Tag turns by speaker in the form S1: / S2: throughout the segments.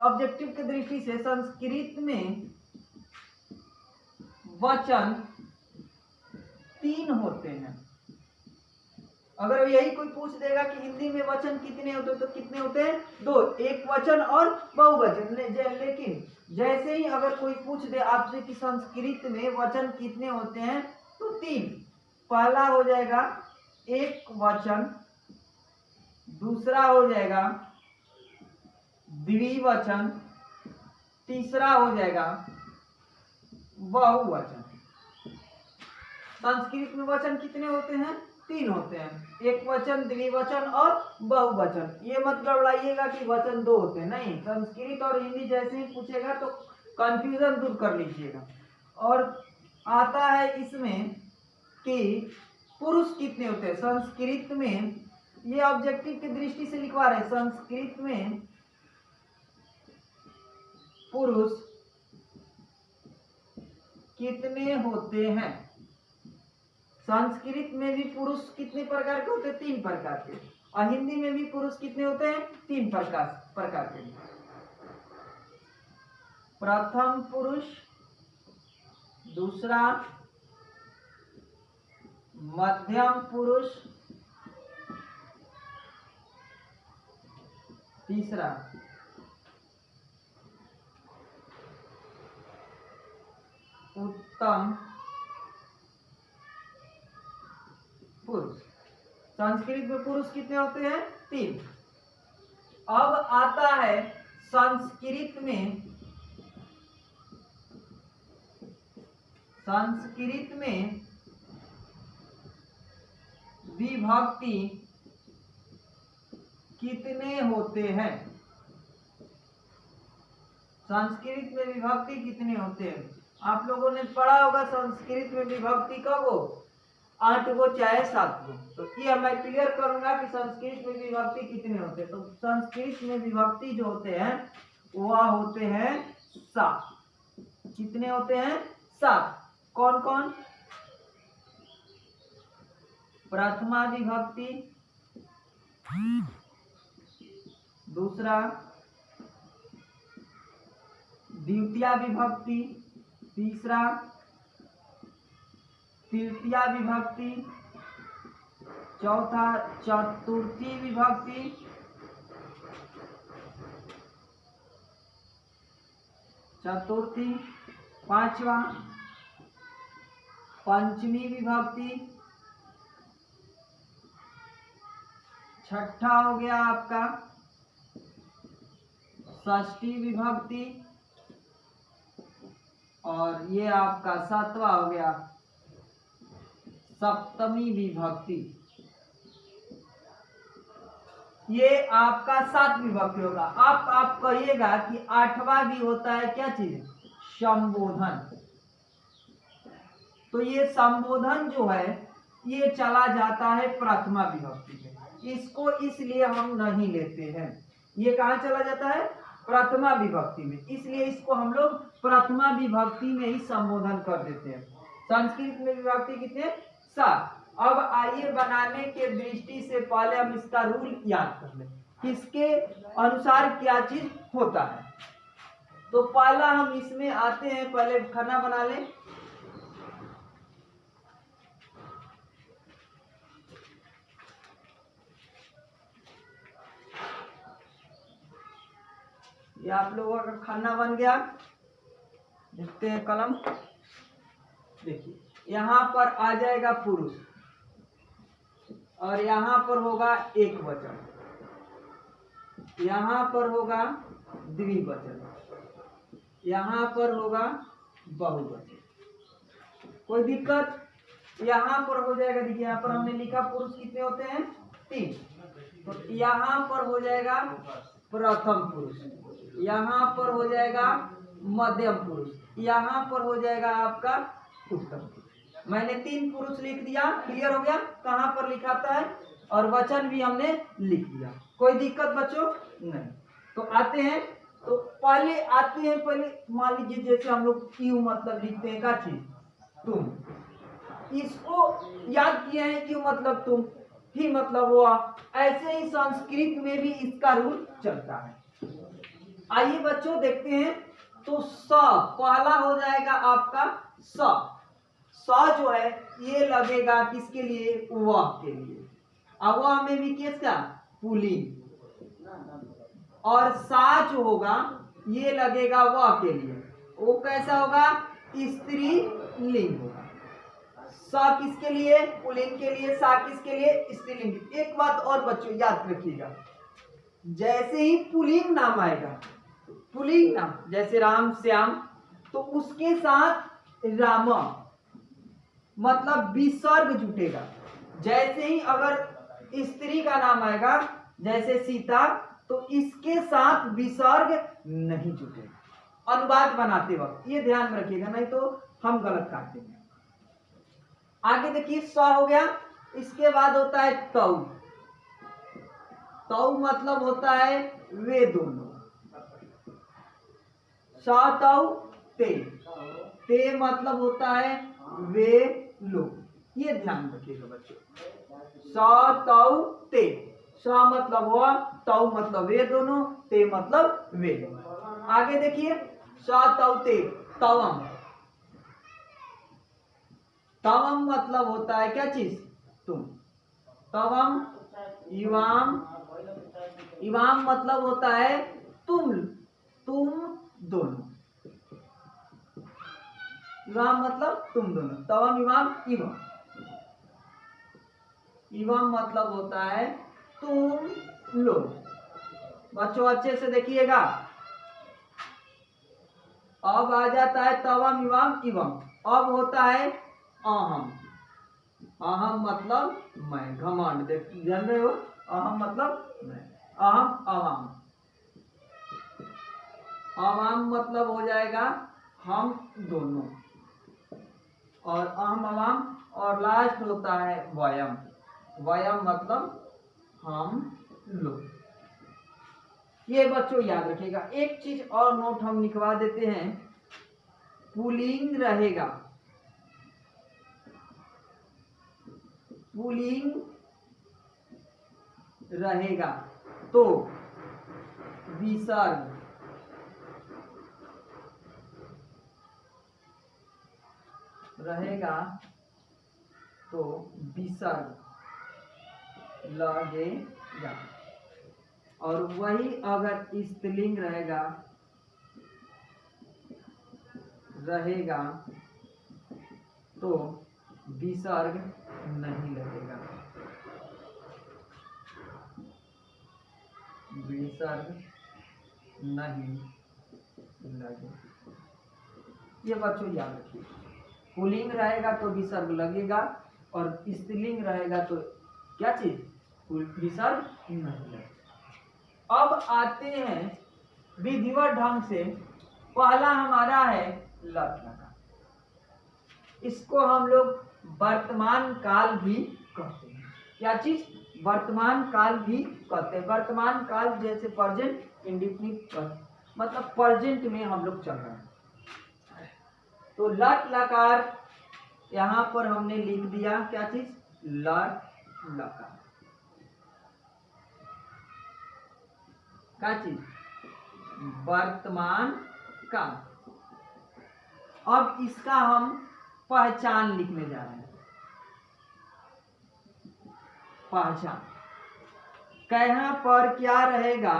S1: Objective की दृष्टि से संस्कृत में वचन 3 होते हैं। अगर यही कोई पूछ देगा कि हिंदी में वचन कितने होते हैं तो कितने होते हैं? 2, एक वचन और बहुवचन। लेकिन जैसे ही अगर कोई पूछ दे आपसे कि संस्कृत में वचन कितने होते हैं तो 3। पहला हो जाएगा एक वचन, दूसरा हो जाएगा द्विवचन, तीसरा हो जाएगा बहुवचन। संस्कृत में वचन कितने होते हैं? 3 होते हैं, एक वचन, द्विवचन और बहुवचन। ये मत गड़बड़ाइएगा कि वचन 2 होते हैं, नहीं। संस्कृत और हिंदी जैसे ही पूछेगा तो कंफ्यूजन दूर कर लीजिएगा। और आता है इसमें कि पुरुष कितने होते हैं। संस्कृत में ये ऑब्जेक्टिव की दृष्टि से लिखवा रहे हैं, संस्कृत में पुरुष कितने होते हैं। संस्कृत में भी पुरुष कितने प्रकार के होते हैं? 3 प्रकार के। और हिंदी में भी पुरुष कितने होते हैं? 3 प्रकार के। प्रथम पुरुष, दूसरा मध्यम पुरुष, तीसरा उत्तम पुरुष। संस्कृत में पुरुष कितने होते हैं? 3। अब आता है संस्कृत में विभक्ति कितने होते हैं। संस्कृत में विभक्ति कितने होते हैं? आप लोगों ने पढ़ा होगा संस्कृत में विभक्ति कब हो? 8 गो चाहे 7 गो। तो ये मैं क्लियर करूंगा कि संस्कृत में विभक्ति कितने होते हैं। तो संस्कृत में विभक्ति जो होते हैं वह होते हैं 7। कितने होते हैं? 7। कौन कौन? प्रथमा विभक्ति, दूसरा द्वितीया विभक्ति, तीसरा तृतीया विभक्ति, चौथा चतुर्थी विभक्ति, चतुर्थी, पांचवा पंचमी विभक्ति, छठा हो गया आपका षष्ठी विभक्ति, और ये आपका 7वां हो गया सप्तमी विभक्ति। ये आपका 7 विभक्ति होगा। आप कहिएगा कि 8वां भी होता है क्या चीज? संबोधन। तो ये संबोधन जो है ये चला जाता है प्रथमा विभक्ति में। इसको इसलिए हम नहीं लेते हैं। ये कहाँ चला जाता है? प्रथमा विभक्ति में। इसलिए इसको हम लोग प्रथमा विभक्ति में ही संबोधन कर देते हैं। संस्कृत में विभक्ति कितने? 7। अब आइए बनाने के दृष्टि से पहले हम इसका रूल याद कर लें, किसके अनुसार क्या चीज होता है। तो पहला हम इसमें आते हैं, पहले खाना बना लें। ये आप लोगों का खाना बन गया। देखते हैं कलम। देखिए यहाँ पर आ जाएगा पुरुष और यहाँ पर होगा एक वचन, यहाँ पर होगा द्विवचन, यहाँ पर होगा बहुवचन। कोई दिक्कत? यहाँ पर हो जाएगा। देखिए यहाँ पर हमने लिखा पुरुष कितने होते हैं? 3। तो यहाँ पर हो जाएगा प्रथम पुरुष, यहाँ पर हो जाएगा मध्यम पुरुष, यहाँ पर हो जाएगा आपका उत्तम पुरुष। मैंने 3 पुरुष लिख दिया। क्लियर हो गया कहाँ पर लिखाता है, और वचन भी हमने लिख दिया। कोई दिक्कत बच्चों? नहीं। तो आते हैं, तो पहले मान लीजिए जैसे हम लोग क्यों मतलब लिखते हैं, क्या चीज? तुम। इसको याद किए हैं, क्यों मतलब तुम, ही मतलब हुआ। ऐसे ही संस्कृत में भी इसका रूल चलता है। आइए बच्चों देखते हैं। तो स पहला हो जाएगा आपका स। स जो है ये लगेगा किसके लिए? वह के लिए। अब वह में भी किसका? पुल्लिंग। और सा जो होगा ये लगेगा वह के लिए। वो कैसा होगा? स्त्रीलिंग होगा। सा किसके लिए? पुल्लिंग के लिए। सा किसके लिए? स्त्रीलिंग। एक बात और बच्चों याद रखिएगा, जैसे ही पुल्लिंग नाम आएगा, पुल्लिंग नाम जैसे राम श्याम, तो उसके साथ रामा मतलब विसर्ग जुटेगा। जैसे ही अगर स्त्री का नाम आएगा जैसे सीता, तो इसके साथ विसर्ग नहीं जुटेगा अनुवाद बनाते वक्त। ये ध्यान में रखिएगा, नहीं तो हम गलत काट देंगे। आगे देखिए, स हो गया। इसके बाद होता है तौ। तौ मतलब होता है वे दोनों। स तौ ते। ते मतलब होता है वे लोग। ये ध्यान रखिएगा बच्चों। स तौ ते। स मतलब वह, तौ मतलब वे दोनों, ते मतलब वे लोग। आगे देखिए, स तौ ते तवम। तवम मतलब होता है क्या चीज? तुम। तवम इवाम। इवाम मतलब होता है तुम दोनों। इवाम मतलब तुम दोनों। तवम इवाम इवम। इवम मतलब होता है तुम लोग। बच्चों अच्छे से देखिएगा। अब आ जाता है तवम इवाम इवम। अब होता है अहम। अहम मतलब मैं, घमंड। देख जान रहे हो? अहम मतलब मैं। अहम अवाम। अवाम मतलब हो जाएगा हम दोनों। और अहम अवाम। और लास्ट होता है वयम। वयम मतलब हम लोग। ये बच्चों याद रखिएगा। एक चीज और नोट हम लिखवा देते हैं। पुल्लिंग रहेगा, पुल्लिंग रहेगा तो विसर्ग रहेगा तो विसर्ग लगेगा। और वही अगर स्त्रीलिंग रहेगा तो विसर्ग नहीं लगेगा। विसर्ग नहीं लगेगा। ये बच्चों याद रखिए। पुल्लिंग रहेगा तो विसर्ग लगेगा, और स्त्रीलिंग रहेगा तो क्या चीज? विसर्ग नहीं लगेगा। अब आते हैं विधिवत ढंग से। पहला हमारा है लट लकार। इसको हम लोग वर्तमान काल भी कहते हैं। क्या चीज? वर्तमान काल भी कहते हैं। वर्तमान काल जैसे प्रेजेंट इंडेफिनिट, मतलब प्रेजेंट में हम लोग चल रहे हैं। तो लट लकार यहां पर हमने लिख दिया। क्या चीज? लट लकार। क्या चीज? वर्तमान काल। अब इसका हम पहचान लिखने जा रहे हैं। पहचान कहाँ पर क्या रहेगा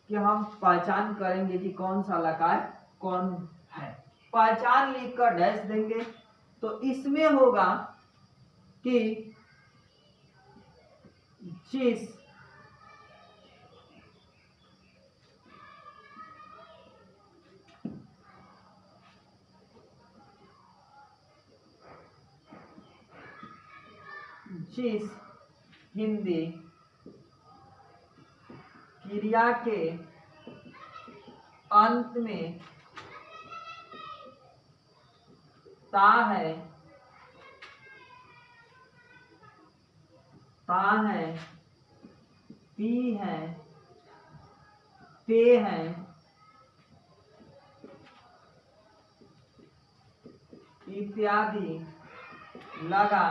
S1: कि हम पहचान करेंगे कि कौन सा लकार कौन है। पहचान लिखकर डैश देंगे तो इसमें होगा कि जिस हिंदी क्रिया के अंत में ता है, ती है, ते है, इत्यादि लगा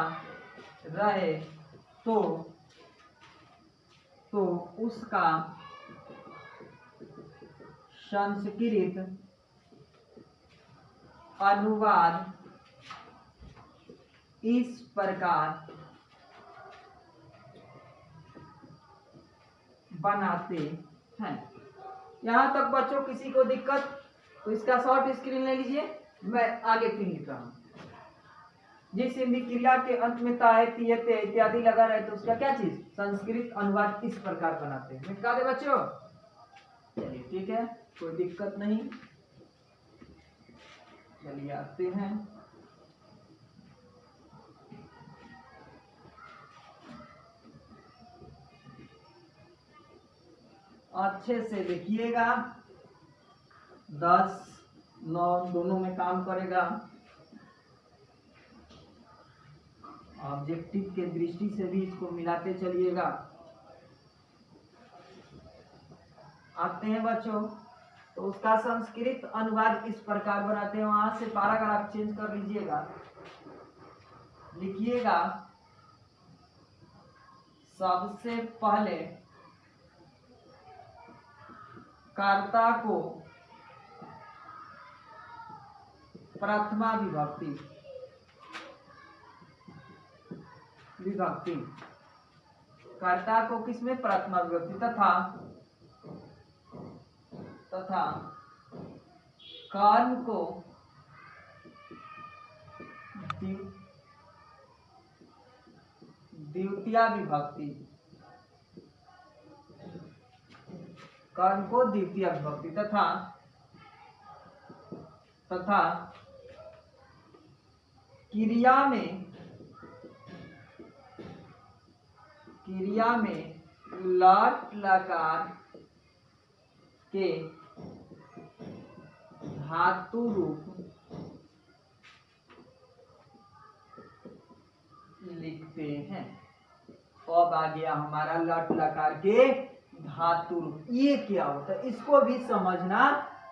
S1: रहे तो उसका संस्कृत अनुवाद इस प्रकार बनाते हैं। यहां तक बच्चों किसी को दिक्कत तो इसका शॉर्ट स्क्रीन ले लीजिए, मैं आगे फिर लिख रहा हूं। जिस हिंदी क्रिया के अंत में ताए तियते इत्यादि लगा रहे तो उसका क्या चीज संस्कृत अनुवाद इस प्रकार बनाते हैं। मिटा दे बच्चों, चलिए ठीक है, कोई दिक्कत नहीं। चलिए आते हैं। अच्छे से देखिएगा, 10 9 दोनों में काम करेगा। ऑब्जेक्टिव के दृष्टि से भी इसको मिलाते चलिएगा। आते हैं बच्चों, तो उसका संस्कृत अनुवाद इस प्रकार बनाते हैं। वहां से पैराग्राफ चेंज कर लीजिएगा, लिखिएगा सबसे पहले कर्ता को प्रथमा विभक्ति कर्ता को किसमें प्रथमा विभक्ति तथा कर्म को द्वितीया विभक्ति, कर्म को द्वितीय विभक्ति तथा क्रिया में लट लकार के धातु रूप लिखते हैं। तो अब आ गया हमारा लट लकार के धातु रूप। ये क्या होता है इसको भी समझना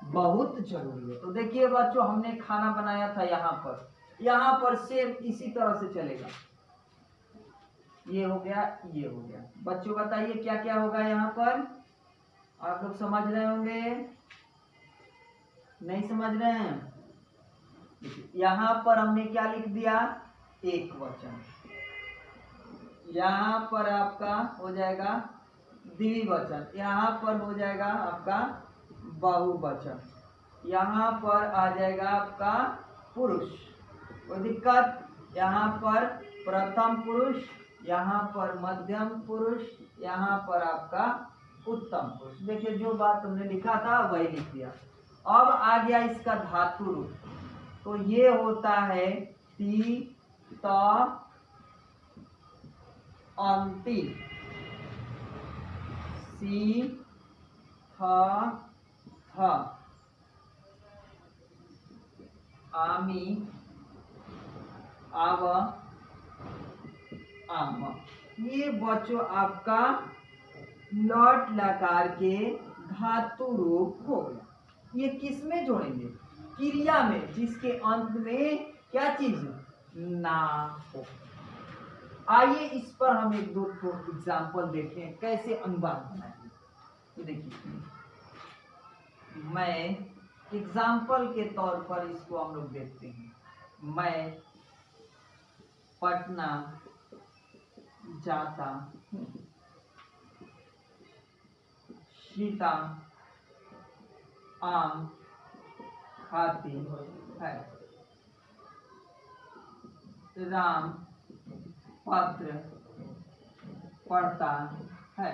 S1: बहुत जरूरी है। तो देखिए बच्चों, हमने खाना बनाया था यहाँ पर सेम इसी तरह से चलेगा। ये हो गया, ये हो गया। बच्चों बताइए क्या क्या होगा यहाँ पर, आप लोग समझ रहे होंगे, नहीं समझ रहे हैं? यहाँ पर हमने क्या लिख दिया, एक वचन। यहाँ पर आपका हो जाएगा द्विवचन, यहाँ पर हो जाएगा आपका बहुवचन, यहाँ पर आ जाएगा आपका पुरुष, कोई दिक्कत? यहाँ पर प्रथम पुरुष, यहाँ पर मध्यम पुरुष, यहाँ पर आपका उत्तम पुरुष। देखिए जो बात हमने लिखा था वही लिख दिया। अब आ गया इसका धातु रूप, तो ये होता है ती त अंति सी थ आमी आव आम। ये बच्चों आपका लट लकार के धातु रूप हो गया। ये किस में जोड़ेंगे, क्रिया में जिसके अंत में क्या चीज ना हो। आइए इस पर हम एक दो एग्जाम्पल देखें कैसे अनुवाद बनाएंगे। तो देखिए मैं एग्जाम्पल के तौर पर इसको हम लोग देखते हैं। मैं पटना जाता हूँ, सीता आम खाती है, राम पत्र पढ़ता है।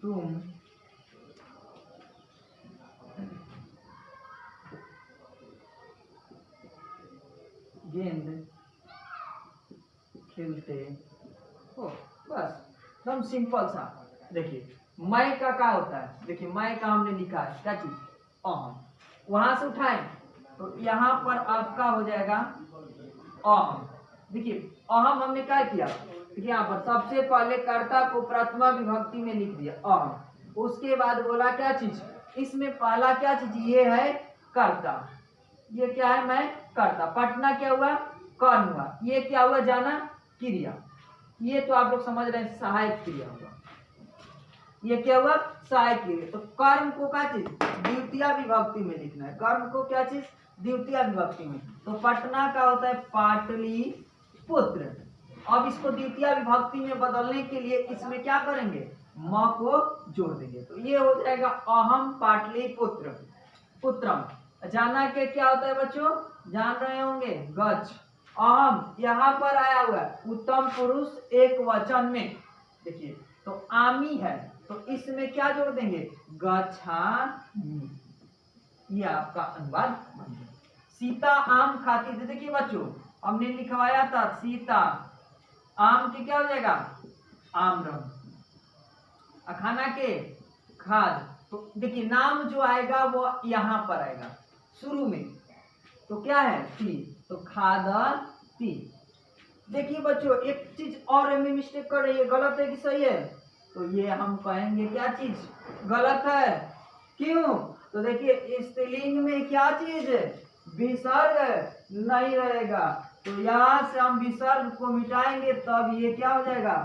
S1: तुम गेंद खेलते हो। बस एकदम सिंपल सा। देखिए मैं का क्या होता है, देखिए मैं का हमने लिखा है क्या चीज अहम, वहां से उठाएं तो यहाँ पर आपका हो जाएगा अहम। देखिए अहम हमने क्या किया, देखिए यहाँ पर सबसे पहले कर्ता को प्रथमा विभक्ति में लिख दिया अहम, उसके बाद बोला क्या चीज, इसमें पहला क्या चीज ये है कर्ता, ये क्या है मैं कर्ता, पटना क्या हुआ कर्म हुआ, ये क्या हुआ जाना क्रिया। ये तो आप लोग समझ रहे हैं सहायक क्रिया हुआ। ये क्या हुआ? सहायक क्रिया। तो कर्म को क्या चीज द्वितीय विभक्ति में लिखना है। कर्म को क्या चीज द्वितीय विभक्ति में। तो पटना का होता है पाटलिपुत्र। अब इसको द्वितीय विभक्ति में बदलने के लिए इसमें क्या करेंगे? म को जोड़ देंगे। तो ये हो जाएगा अहम पाटलिपुत्र पुत्रम। जाना के क्या होता है बच्चों? जान रहे होंगे गच्छ। अहम यहाँ पर आया हुआ है उत्तम पुरुष एक वचन में। देखिए तो आमी है तो इसमें क्या जोड़ देंगे? गच्छामि। ये आपका अनुवाद बन गया। सीता आम खाती थी। देखिए बच्चों हमने लिखवाया था सीता आम के क्या हो जाएगा? आम्रम। खाना के खाद। तो देखिए नाम जो आएगा वो यहाँ पर आएगा शुरू में। तो क्या है? ती। तो खादती। देखिए बच्चों एक चीज और हमें मिस्टेक कर रही है। गलत है कि सही है? तो ये हम कहेंगे क्या चीज गलत है। क्यों? तो देखिए स्त्रीलिंग में क्या चीज है? विसर्ग नहीं रहेगा। तो यहाँ से हम विसर्ग को मिटाएंगे तब ये क्या हो जाएगा?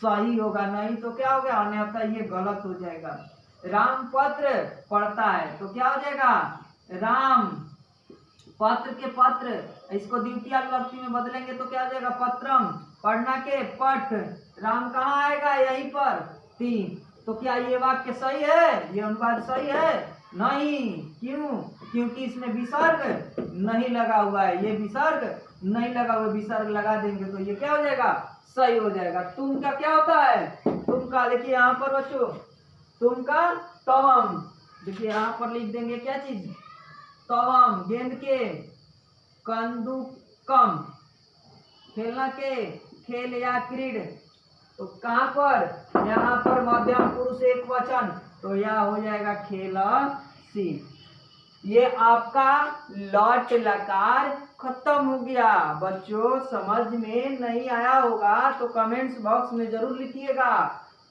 S1: सही होगा। नहीं तो क्या हो गया? अन्यथा ये गलत हो जाएगा। राम पत्र पढ़ता है तो क्या हो जाएगा? राम। पत्र के पत्र इसको द्वितीय विभक्ति में बदलेंगे तो क्या हो जाएगा? पत्रम। पढ़ना के पठ। राम कहाँ आएगा? यहीं पर तीन। तो क्या ये वाक्य सही है? ये अनुवाद सही है? नहीं। क्यों? क्योंकि इसमें विसर्ग नहीं लगा हुआ है। ये विसर्ग नहीं लगा हुआ। विसर्ग लगा देंगे तो ये क्या हो जाएगा? सही हो जाएगा। तुम का क्या होता है? तुम का देखिए यहाँ पर बच्चों तुम का तवम। देखिए यहाँ पर लिख देंगे क्या चीज? तवम। गेंद के कंदुकम। खेलना के खेल या क्रीड। तो कहाँ पर? यहाँ पर मध्यम पुरुष एक वचन। तो यह हो जाएगा खेलसी। ये आपका लट लकार खत्म हो गया। बच्चों समझ में नहीं आया होगा तो कमेंट्स बॉक्स में जरूर लिखिएगा।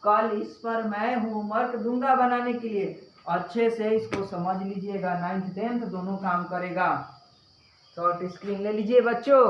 S1: कल इस पर मैं होमवर्क दूंगा बनाने के लिए। अच्छे से इसको समझ लीजिएगा। 9th 10th दोनों काम करेगा। शॉर्ट स्क्रीन ले लीजिए बच्चों।